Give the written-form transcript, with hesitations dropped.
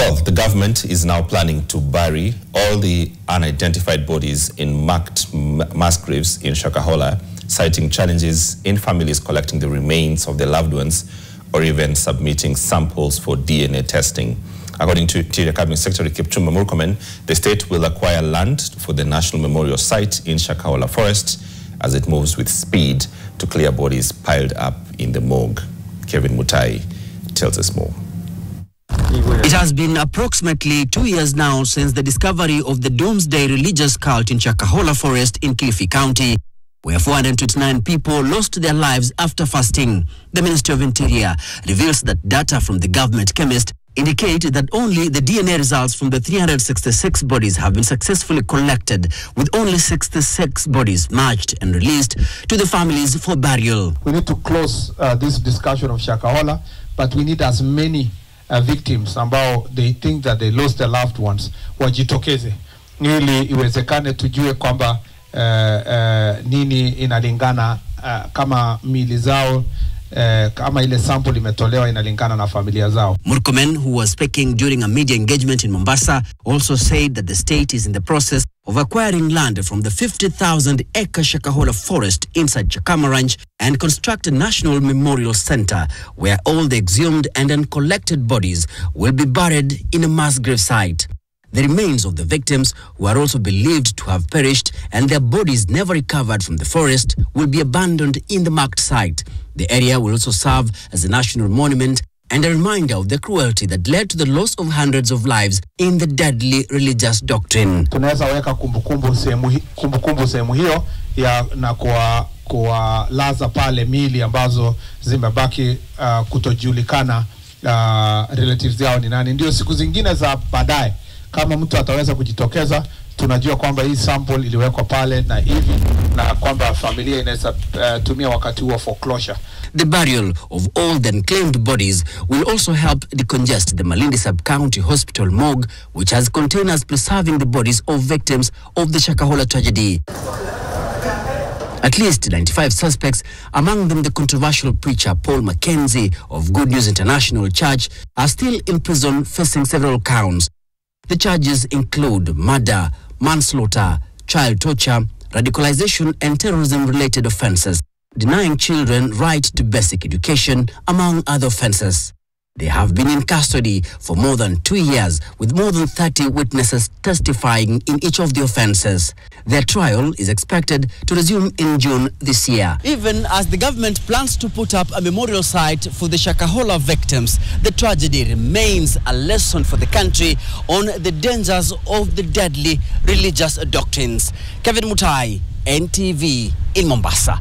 Well, the government is now planning to bury all the unidentified bodies in marked mass graves in Shakahola, citing challenges in families collecting the remains of their loved ones or even submitting samples for DNA testing. According to Interior Cabinet Secretary Kipchumba Murkomen, the state will acquire land for the National Memorial Site in Shakahola Forest as it moves with speed to clear bodies piled up in the morgue. Kevin Mutai tells us more. It has been approximately 2 years now since the discovery of the doomsday religious cult in Shakahola Forest in Kilifi County, where 429 people lost their lives after fasting. The Ministry of Interior reveals that data from the government chemist indicate that only the DNA results from the 366 bodies have been successfully collected, with only 66 bodies matched and released to the families for burial. We need to close this discussion of Shakahola, but we need as many victims ambao they think that they lost their loved ones wajitokeze ili iwezekane tujue kwamba nini inalingana kama mili zao kama ile sample imetolewa inalingana na familia zao. Murkomen, who was speaking during a media engagement in Mombasa, also said that the state is in the process of acquiring land from the 50,000-acre Shakahola forest inside Chakama Ranch and construct a national memorial center where all the exhumed and uncollected bodies will be buried in a mass grave site. The remains of the victims, who are also believed to have perished and their bodies never recovered from the forest, will be abandoned in the marked site. The area will also serve as a national monument and a reminder of the cruelty that led to the loss of hundreds of lives in the deadly religious doctrine. Tunaweza weka kumbukumbu sehemu hiyo ya na kwa laza pale mili ambazo zimebaki kutojulikana relatives yao ni nani. Ndio siku zingine za baadaye kama mtu ataweza kujitokeza, tunajua kwamba hii sample iliwekwa pale na hivi na kwamba familia inaweza tumia wakati huo for closure. The burial of all the unclaimed bodies will also help decongest the Malindi Sub-County Hospital morgue, which has containers preserving the bodies of victims of the Shakahola tragedy. At least 95 suspects, among them the controversial preacher Paul Mackenzie of Good News International Church, are still in prison facing several counts. The charges include murder, manslaughter, child torture, radicalization and terrorism-related offenses, denying children right to basic education, among other offenses. They have been in custody for more than 2 years, with more than 30 witnesses testifying in each of the offenses. Their trial is expected to resume in June this year. Even as the government plans to put up a memorial site for the Shakahola victims, the tragedy remains a lesson for the country on the dangers of the deadly religious doctrines. Kevin Mutai, NTV in Mombasa.